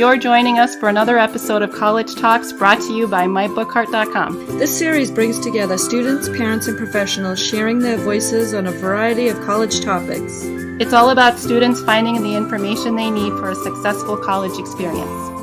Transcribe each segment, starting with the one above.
You're joining us for another episode of College Talks brought to you by MyBookCart.com. This series brings together students, parents, and professionals sharing their voices on a variety of college topics. It's all about students finding the information they need for a successful college experience.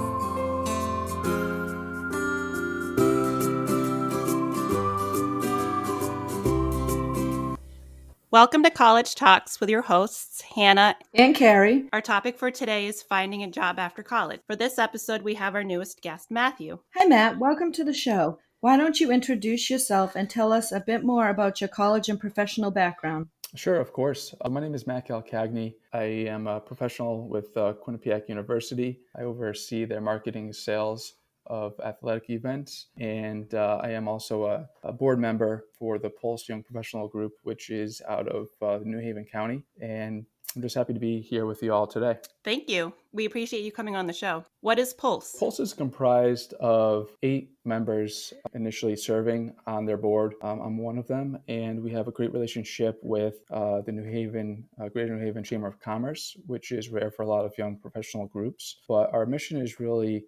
Welcome to College Talks with your hosts, Hannah and Carrie. Our topic for today is finding a job after college. For this episode, we have our newest guest, Matthew. Hi, Matt. Welcome to the show. Why don't you introduce yourself and tell us a bit more about your college and professional background? Sure, of course. My name is Matt Calcagney. I am a professional with Quinnipiac University. I oversee their marketing and sales of athletic events, and I am also a board member for the Pulse Young Professional Group, which is out of New Haven County, and I'm just happy to be here with you all today. Thank you. We appreciate you coming on the show. What is Pulse? Pulse is comprised of 8 members initially serving on their board. I'm one of them, and we have a great relationship with the Greater New Haven Chamber of Commerce, which is rare for a lot of young professional groups. But our mission is really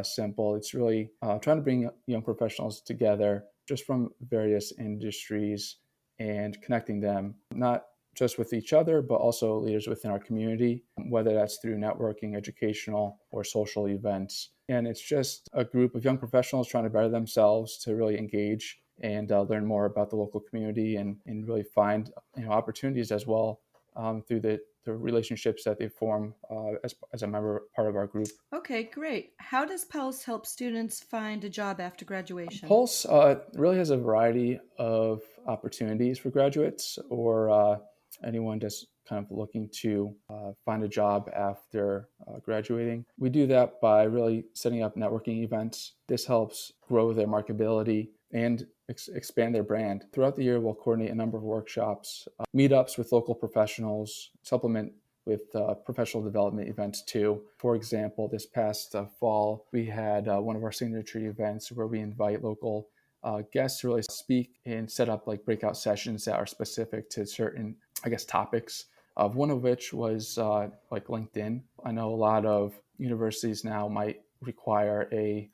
simple. It's really trying to bring young professionals together just from various industries and connecting them, not just with each other, but also leaders within our community, whether that's through networking, educational, or social events. And it's just a group of young professionals trying to better themselves to really engage and learn more about the local community and really find opportunities as well through the relationships that they form as a member, part of our group. Okay, great. How does Pulse help students find a job after graduation? Pulse really has a variety of opportunities for graduates or anyone just kind of looking to find a job after graduating. We do that by really setting up networking events. This helps grow their marketability and expand their brand. Throughout the year, we'll coordinate a number of workshops, meetups with local professionals, supplement with professional development events too. For example, this past fall, we had one of our signature events where we invite local guests to really speak and set up like breakout sessions that are specific to certain, topics. One of which was like LinkedIn. I know a lot of universities now might require a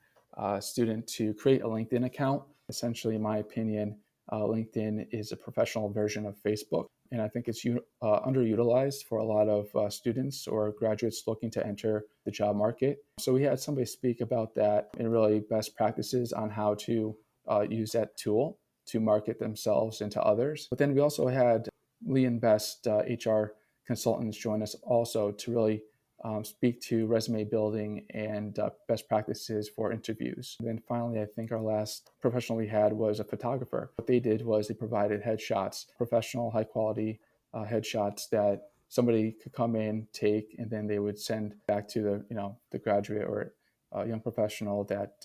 student to create a LinkedIn account. Essentially, in my opinion, LinkedIn is a professional version of Facebook. And I think it's underutilized for a lot of students or graduates looking to enter the job market. So we had somebody speak about that and really best practices on how to use that tool to market themselves and to others. But then we also had Lee and Best HR consultants join us also to really speak to resume building and best practices for interviews. And then finally, I think our last professional we had was a photographer. What they did was they provided headshots, professional, high quality headshots that somebody could come in, take, and then they would send back to the graduate or young professional that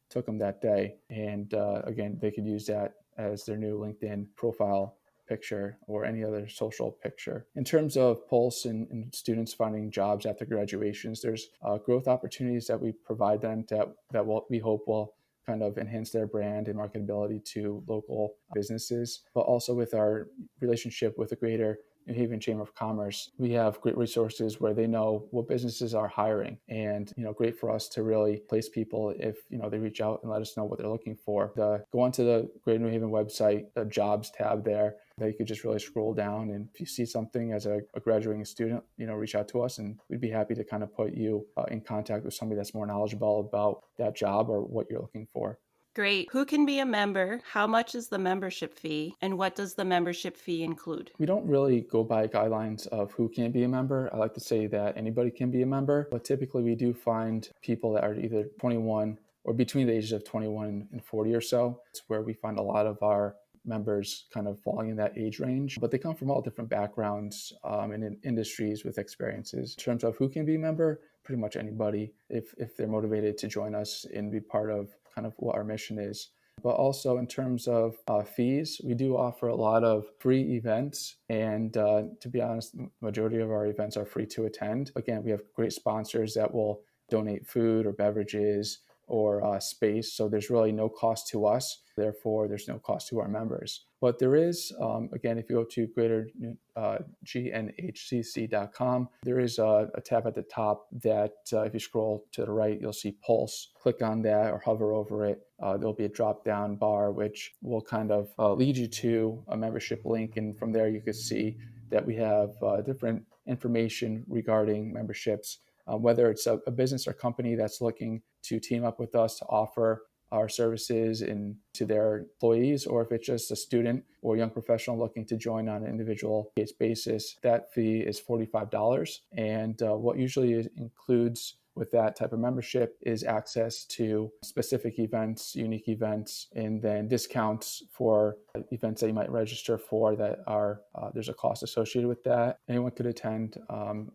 took them that day. And again, they could use that as their new LinkedIn profile picture or any other social picture. In terms of Pulse and students finding jobs after graduations, there's growth opportunities that we provide them that we hope will kind of enhance their brand and marketability to local businesses. But also with our relationship with the Greater New Haven Chamber of Commerce, we have great resources where they know what businesses are hiring, and great for us to really place people if they reach out and let us know what they're looking for. Go onto the Greater New Haven website, the jobs tab there. That you could just really scroll down, and if you see something as a graduating student, reach out to us, and we'd be happy to kind of put you in contact with somebody that's more knowledgeable about that job or what you're looking for. Great. Who can be a member? How much is the membership fee? And what does the membership fee include? We don't really go by guidelines of who can be a member. I like to say that anybody can be a member, but typically we do find people that are either 21 or between the ages of 21 and 40 or so. It's where we find a lot of our members kind of falling in that age range, but they come from all different backgrounds and in industries with experiences. In terms of who can be a member, pretty much anybody if they're motivated to join us and be part of kind of what our mission is. But also in terms of fees, we do offer a lot of free events. And to be honest, the majority of our events are free to attend. Again, we have great sponsors that will donate food or beverages or space. So there's really no cost to us. Therefore, there's no cost to our members. But there is, again, if you go to gnhcc.com, there is a tab at the top that if you scroll to the right, you'll see Pulse. Click on that or hover over it. There'll be a drop-down bar, which will kind of lead you to a membership link. And from there, you can see that we have different information regarding memberships, whether it's a business or company that's looking to team up with us to offer our services to their employees, or if it's just a student or young professional looking to join on an individual case basis. That fee is $45. And what usually includes with that type of membership is access to specific events, unique events, and then discounts for events that you might register for that are, there's a cost associated with that. Anyone could attend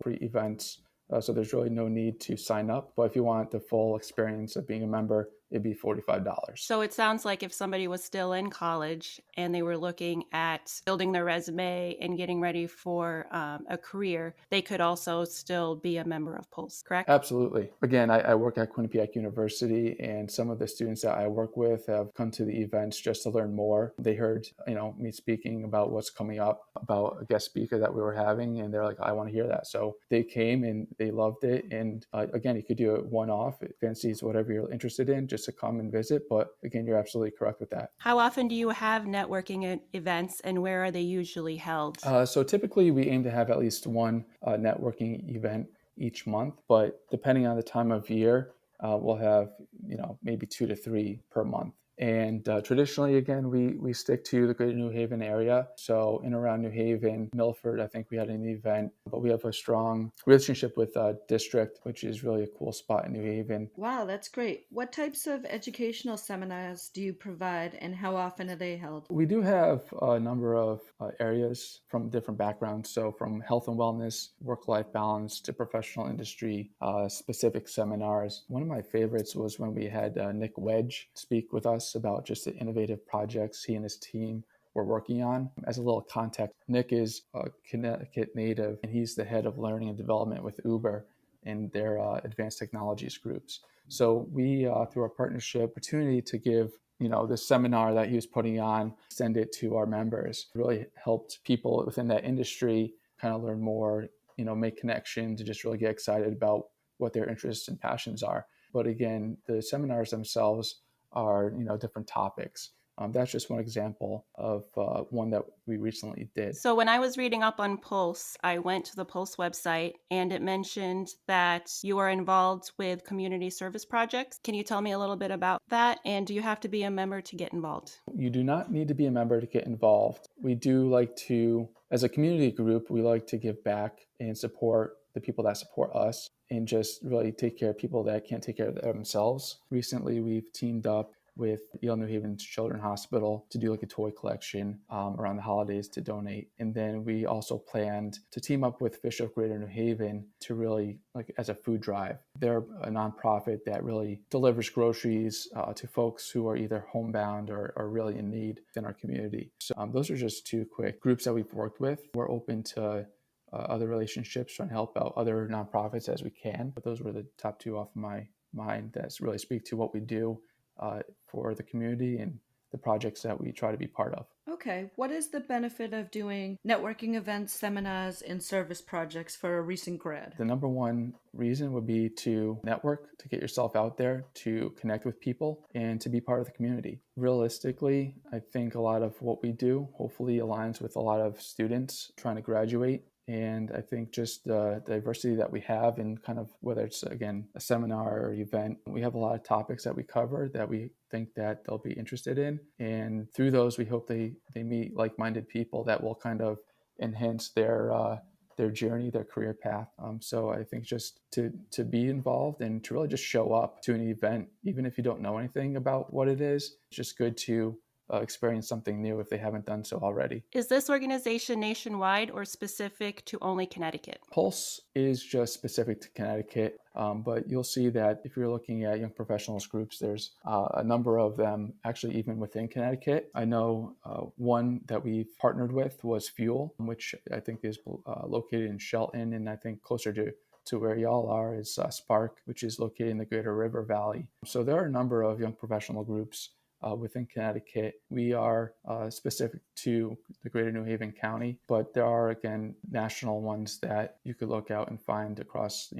free events. So there's really no need to sign up. But if you want the full experience of being a member, it'd be $45. So it sounds like if somebody was still in college and they were looking at building their resume and getting ready for a career, they could also still be a member of Pulse, correct? Absolutely. Again, I work at Quinnipiac University, and some of the students that I work with have come to the events just to learn more. They heard, me speaking about what's coming up, about a guest speaker that we were having, and they're like, I want to hear that. So they came and they loved it. And again, you could do it one-off. It fancies whatever you're interested in, just to come and visit. But again, you're absolutely correct with that. How often do you have networking events, and where are they usually held? So typically we aim to have at least one networking event each month, but depending on the time of year, we'll have, maybe 2 to 3 per month. And traditionally, again, we stick to the greater New Haven area. So in around New Haven, Milford, I think we had an event, but we have a strong relationship with District, which is really a cool spot in New Haven. Wow, that's great. What types of educational seminars do you provide, and how often are they held? We do have a number of areas from different backgrounds. So from health and wellness, work-life balance, to professional industry, specific seminars. One of my favorites was when we had Nick Wedge speak with us about just the innovative projects he and his team were working on. As a little context, Nick is a Connecticut native, and he's the head of learning and development with Uber in their advanced technologies groups. So we, through our partnership, opportunity to give this seminar that he was putting on, send it to our members, really helped people within that industry kind of learn more, make connections, and just really get excited about what their interests and passions are. But again, the seminars themselves are, different topics. That's just one example of one that we recently did. So when I was reading up on Pulse, I went to the Pulse website and it mentioned that you are involved with community service projects. Can you tell me a little bit about that? And do you have to be a member to get involved? You do not need to be a member to get involved. We do like to, as a community group, we like to give back and support the people that support us, and just really take care of people that can't take care of themselves. Recently, we've teamed up with Yale New Haven's Children's Hospital to do like a toy collection around the holidays to donate. And then we also planned to team up with Fish of Greater New Haven to really, like, as a food drive. They're a nonprofit that really delivers groceries to folks who are either homebound or really in need in our community. So those are just 2 quick groups that we've worked with. We're open to other relationships, trying to help out other nonprofits as we can. But those were the top 2 off of my mind that really speak to what we do for the community and the projects that we try to be part of. Okay, what is the benefit of doing networking events, seminars, and service projects for a recent grad? The number one reason would be to network, to get yourself out there, to connect with people, and to be part of the community. Realistically, I think a lot of what we do hopefully aligns with a lot of students trying to graduate. And I think just the diversity that we have, and kind of whether it's, again, a seminar or event, we have a lot of topics that we cover that we think that they'll be interested in. And through those, we hope they meet like-minded people that will kind of enhance their journey, their career path. So I think just to be involved and to really just show up to an event, even if you don't know anything about what it is, it's just good to experience something new if they haven't done so already. Is this organization nationwide or specific to only Connecticut? Pulse is just specific to Connecticut, but you'll see that if you're looking at young professionals groups, there's a number of them actually even within Connecticut. I know one that we've partnered with was Fuel, which I think is located in Shelton, and I think closer to to where y'all are is SPARC, which is located in the Greater River Valley. So there are a number of young professional groups within Connecticut. We are specific to the Greater New Haven County, but there are, again, national ones that you could look out and find across,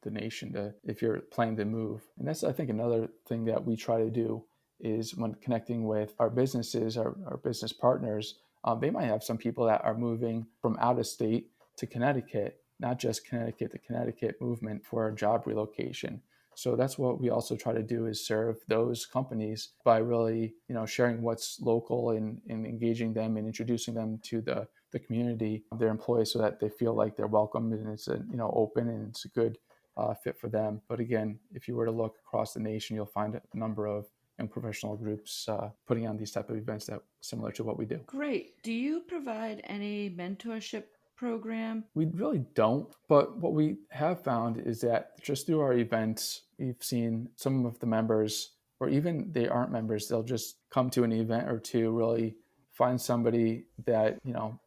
the nation if you're planning to move. And that's, I think, another thing that we try to do is when connecting with our businesses, our business partners, they might have some people that are moving from out of state to Connecticut, not just Connecticut to Connecticut movement for a job relocation. So that's what we also try to do is serve those companies by really, sharing what's local and engaging them and introducing them to the community, their employees, so that they feel like they're welcome and it's open and it's a good fit for them. But again, if you were to look across the nation, you'll find a number of young professional groups putting on these type of events that similar to what we do. Great. Do you provide any mentorship program? We really don't, but what we have found is that just through our events, we've seen some of the members, or even they aren't members, they'll just come to an event or two, really find somebody that,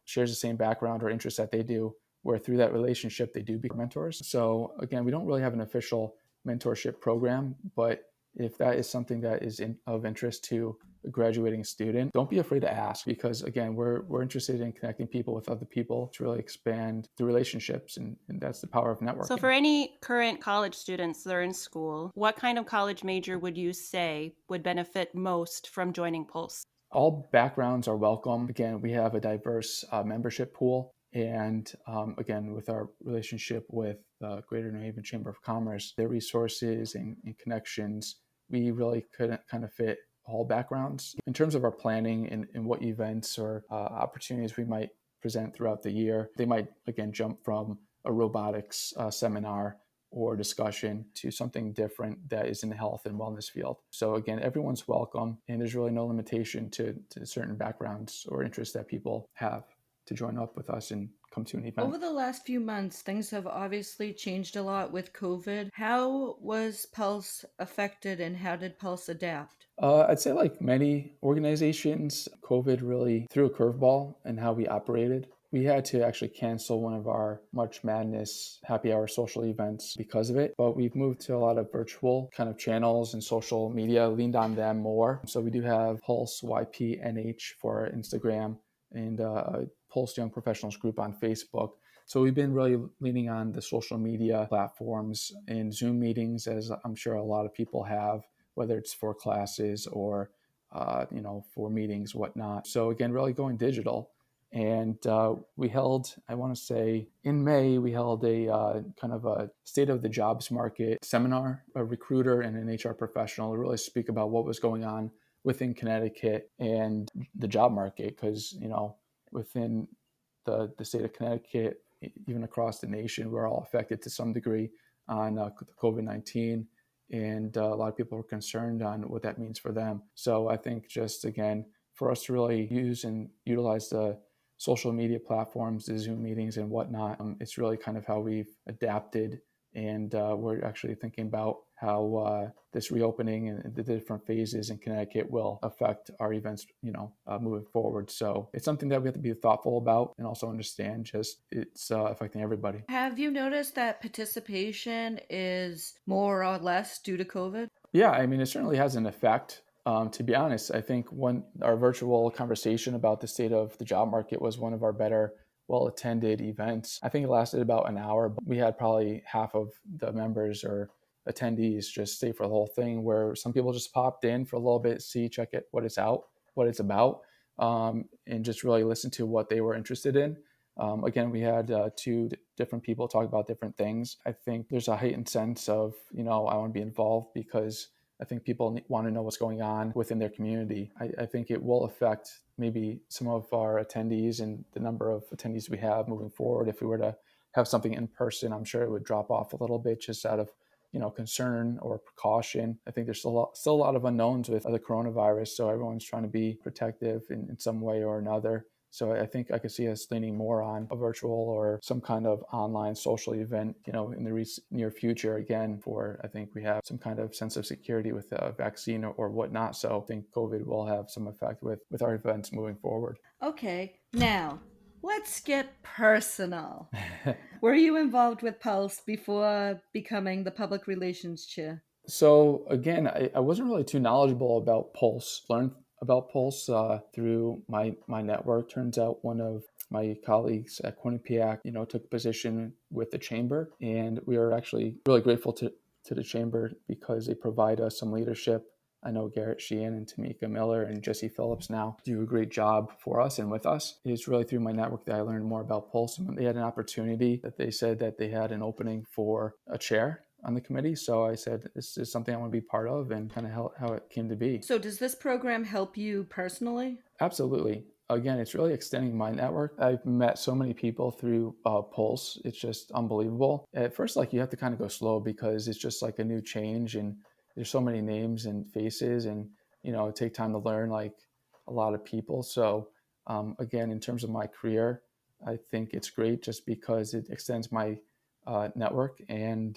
shares the same background or interest that they do, where through that relationship, they do become mentors. So again, we don't really have an official mentorship program, but if that is something that is of interest to a graduating student, don't be afraid to ask, because again, we're interested in connecting people with other people to really expand the relationships, and that's the power of networking. So for any current college students that are in school, what kind of college major would you say would benefit most from joining Pulse? All backgrounds are welcome. Again, we have a diverse membership pool. And again, with our relationship with the Greater New Haven Chamber of Commerce, their resources and connections, we really could kind of fit all backgrounds. In terms of our planning and what events or opportunities we might present throughout the year, they might, again, jump from a robotics seminar or discussion to something different that is in the health and wellness field. So again, everyone's welcome, and there's really no limitation to certain backgrounds or interests that people have to join up with us and come to an event. Over the last few months, things have obviously changed a lot with COVID. How was Pulse affected and how did Pulse adapt? I'd say, like many organizations, COVID really threw a curveball in how we operated. We had to actually cancel one of our March Madness happy hour social events because of it, but we've moved to a lot of virtual kind of channels and social media, leaned on them more. So we do have Pulse YPNH for Instagram and Pulse Young Professionals group on Facebook. So we've been really leaning on the social media platforms and Zoom meetings, as I'm sure a lot of people have, whether it's for classes or for meetings, whatnot. So again, really going digital. And we held, I want to say in May, we held a kind of a state of the jobs market seminar, a recruiter and an HR professional to really speak about what was going on within Connecticut and the job market. Because, within the state of Connecticut, even across the nation, we're all affected to some degree on COVID-19. And a lot of people are concerned on what that means for them. So I think just, again, for us to really use and utilize the social media platforms, the Zoom meetings and whatnot, it's really kind of how we've adapted. And we're actually thinking about how this reopening and the different phases in Connecticut will affect our events, moving forward. So it's something that we have to be thoughtful about and also understand just it's affecting everybody. Have you noticed that participation is more or less due to COVID? Yeah, I mean, it certainly has an effect. To be honest, I think when our virtual conversation about the state of the job market was one of our better well-attended events. I think it lasted about an hour, but we had probably half of the members or attendees just stay for the whole thing, where some people just popped in for a little bit, check it, what it's about, and just really listen to what they were interested in. Again, we had two different people talk about different things. I think there's a heightened sense of, I want to be involved because I think people want to know what's going on within their community. I think it will affect maybe some of our attendees and the number of attendees we have moving forward. If we were to have something in person, I'm sure it would drop off a little bit just out of concern or precaution. I think there's still a lot of unknowns with the coronavirus, so everyone's trying to be protective in some way or another. So I think I could see us leaning more on a virtual or some kind of online social event, in the near future, again, I think we have some kind of sense of security with a vaccine or whatnot. So I think COVID will have some effect with our events moving forward. Okay, now, Let's get personal. Were you involved with Pulse before becoming the public relations chair? So again, I wasn't really too knowledgeable about Pulse. Learned about Pulse through my network. Turns out one of my colleagues at Quinnipiac, took a position with the chamber, and we are actually really grateful to the chamber because they provide us some leadership. I know Garrett Sheehan and Tamika Miller and Jesse Phillips now do a great job for us and with us. It's really through my network that I learned more about Pulse. And when they had an opportunity that they said that they had an opening for a chair on the committee. So I said, this is something I want to be part of, and kind of how it came to be. So does this program help you personally? Absolutely. Again, it's really extending my network. I've met so many people through Pulse. It's just unbelievable. At first, like, you have to kind of go slow because it's just like a new change, and there's so many names and faces, and it take time to learn like a lot of people. So again, in terms of my career, I think it's great just because it extends my network. And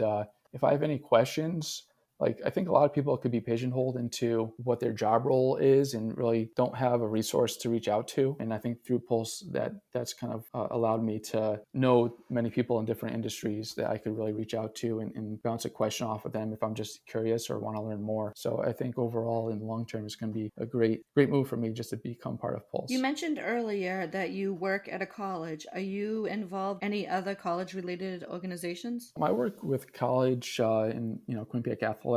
if I have any questions, like, I think a lot of people could be pigeonholed into what their job role is and really don't have a resource to reach out to. And I think through Pulse, that's kind of allowed me to know many people in different industries that I could really reach out to and bounce a question off of them if I'm just curious or want to learn more. So I think overall in the long term, it's going to be a great move for me just to become part of Pulse. You mentioned earlier that you work at a college. Are you involved in any other college-related organizations? My work with college in Quinnipiac athletics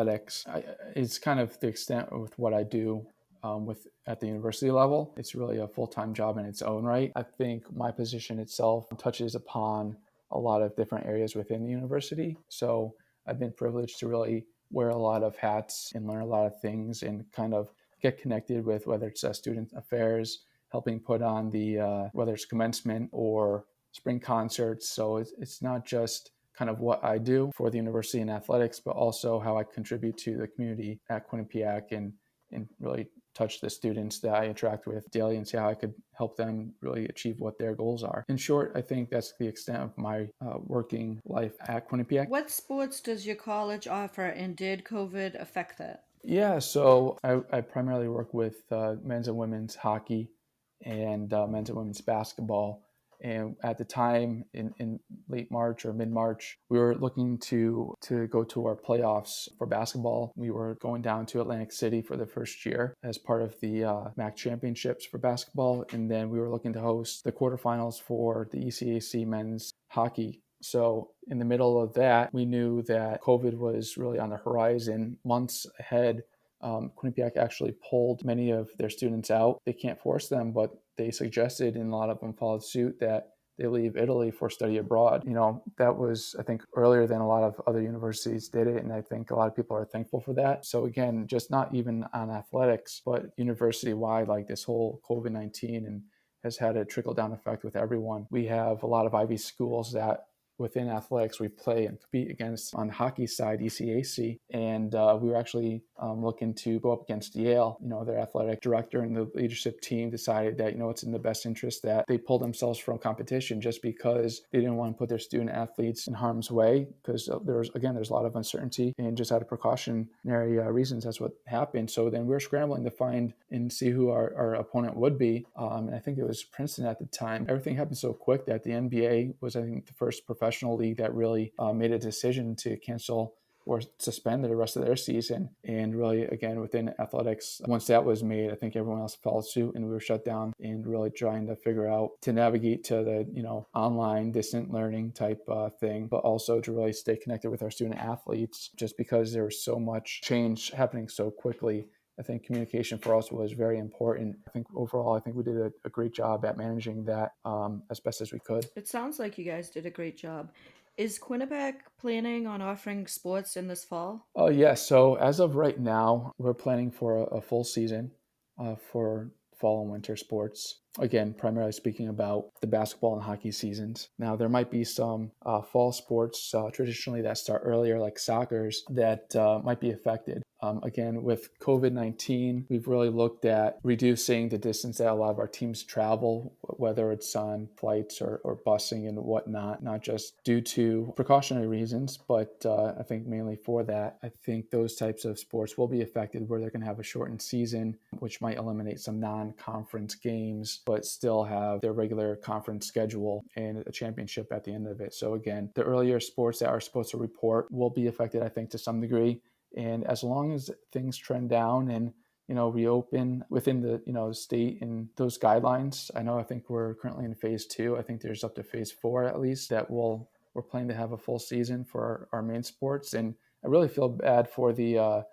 is kind of the extent with what I do with at the university level. It's really a full-time job in its own right. I think my position itself touches upon a lot of different areas within the university. So I've been privileged to really wear a lot of hats and learn a lot of things and kind of get connected with whether it's student affairs, helping put on the whether it's commencement or spring concerts. So it's not just kind of what I do for the university in athletics, but also how I contribute to the community at Quinnipiac and really touch the students that I interact with daily and see how I could help them really achieve what their goals are. In short, I think that's the extent of my working life at Quinnipiac. What sports does your college offer, and did COVID affect that? Yeah, so I primarily work with men's and women's hockey and men's and women's basketball. And at the time, in late March or mid March, we were looking to go to our playoffs for basketball. We were going down to Atlantic City for the first year as part of the MAC championships for basketball, and then we were looking to host the quarterfinals for the ECAC men's hockey. So in the middle of that, we knew that COVID was really on the horizon. Months ahead, Quinnipiac actually pulled many of their students out. They can't force them, but they suggested, and a lot of them followed suit, that they leave Italy for study abroad. That was, I think, earlier than a lot of other universities did it, and I think a lot of people are thankful for that. So again, just not even on athletics, but university-wide, like this whole COVID-19 and has had a trickle-down effect with everyone. We have a lot of Ivy schools that within athletics we play and compete against. On the hockey side, ECAC, and we were actually looking to go up against Yale. Their athletic director and the leadership team decided that it's in the best interest that they pull themselves from competition, just because they didn't want to put their student athletes in harm's way, because there's a lot of uncertainty, and just out of precautionary reasons, that's what happened. So then we were scrambling to find and see who our opponent would be, and I think it was Princeton at the time. Everything happened so quick that the NBA was, I think, the first professional league that really made a decision to cancel or suspend the rest of their season. And really, again, within athletics, once that was made, I think everyone else followed suit, and we were shut down and really trying to figure out to navigate to the online distant learning type thing, but also to really stay connected with our student athletes, just because there was so much change happening so quickly. I think communication for us was very important. I think overall, we did a great job at managing that as best as we could. It sounds like you guys did a great job. Is Quinnipiac planning on offering sports in this fall? Oh, yes. So as of right now, we're planning for a full season for fall and winter sports. Again, primarily speaking about the basketball and hockey seasons. Now, there might be some fall sports traditionally that start earlier, like soccer's, that might be affected. Again, with COVID-19, we've really looked at reducing the distance that a lot of our teams travel, whether it's on flights or busing and whatnot, not just due to precautionary reasons, but I think mainly for that. I think those types of sports will be affected, where they're going to have a shortened season, which might eliminate some non-conference games but still have their regular conference schedule and a championship at the end of it. So again, the earlier sports that are supposed to report will be affected, I think, to some degree. And as long as things trend down and reopen within the state and those guidelines. I think we're currently in phase 2. I think there's up to phase 4 at least that we're planning to have a full season for our main sports. And I really feel bad for the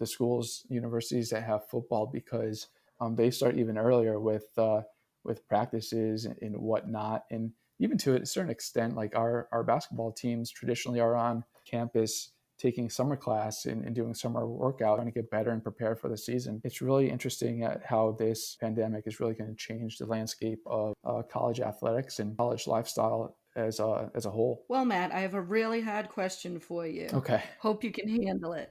schools, universities that have football, because they start even earlier with practices and whatnot. And even to a certain extent, like our basketball teams traditionally are on campus taking summer class and doing summer workout, trying to get better and prepare for the season. It's really interesting at how this pandemic is really going to change the landscape of college athletics and college lifestyle as a whole. Well, Matt, I have a really hard question for you. Okay. Hope you can handle it.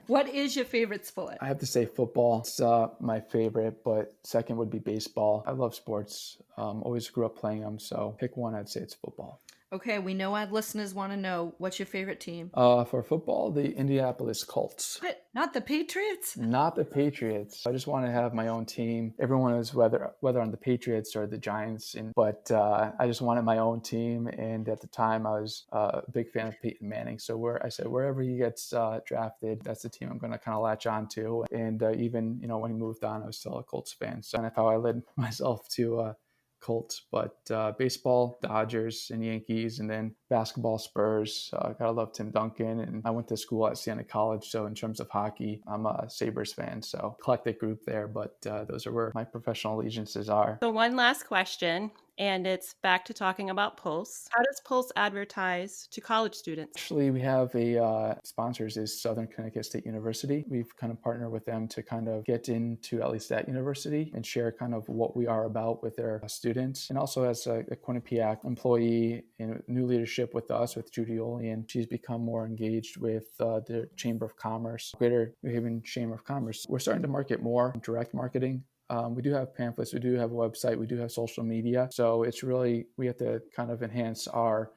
What is your favorite sport? I have to say football. It's my favorite, but second would be baseball. I love sports. Always grew up playing them, so pick one, I'd say it's football. Okay, we know our listeners want to know, what's your favorite team? For football, the Indianapolis Colts. What? Not the Patriots? Not the Patriots. I just want to have my own team. Everyone is whether on the Patriots or the Giants, but I just wanted my own team. And at the time, I was a big fan of Peyton Manning. So wherever he gets drafted, that's the team I'm going to kind of latch on to. And even when he moved on, I was still a Colts fan. So that's how I led myself to Colts. But baseball, Dodgers and Yankees, and then basketball, Spurs. Gotta love Tim Duncan. And I went to school at Siena College, so in terms of hockey, I'm a Sabres fan. So eclectic group there, but those are where my professional allegiances are. So one last question, and it's back to talking about Pulse. How does Pulse advertise to college students? Actually, we have a sponsors is Southern Connecticut State University. We've kind of partnered with them to kind of get into at least that university and share kind of what we are about with their students. And also as a Quinnipiac employee in new leadership with us, with Judy Olian, she's become more engaged with the Chamber of Commerce, Greater New Haven Chamber of Commerce. We're starting to market more direct marketing. We do have pamphlets, we do have a website, we do have social media. So it's really, we have to kind of enhance our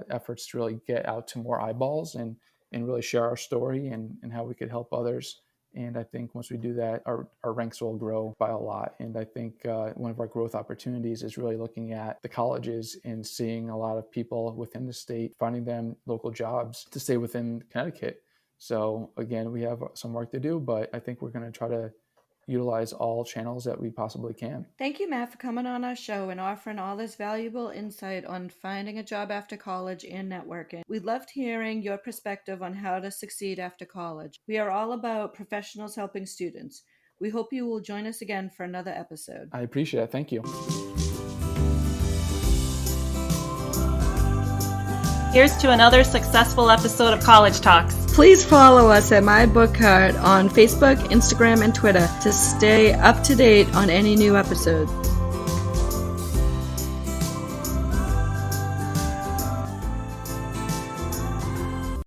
efforts to really get out to more eyeballs and really share our story and how we could help others. And I think once we do that, our ranks will grow by a lot. And I think one of our growth opportunities is really looking at the colleges and seeing a lot of people within the state, finding them local jobs to stay within Connecticut. So again, we have some work to do, but I think we're going to try to utilize all channels that we possibly can. Thank you, Matt, for coming on our show and offering all this valuable insight on finding a job after college and networking. We loved hearing your perspective on how to succeed after college. We are all about professionals helping students. We hope you will join us again for another episode. I appreciate it. Thank you. Here's to another successful episode of College Talks. Please follow us at My Book Cart on Facebook, Instagram, and Twitter to stay up to date on any new episodes.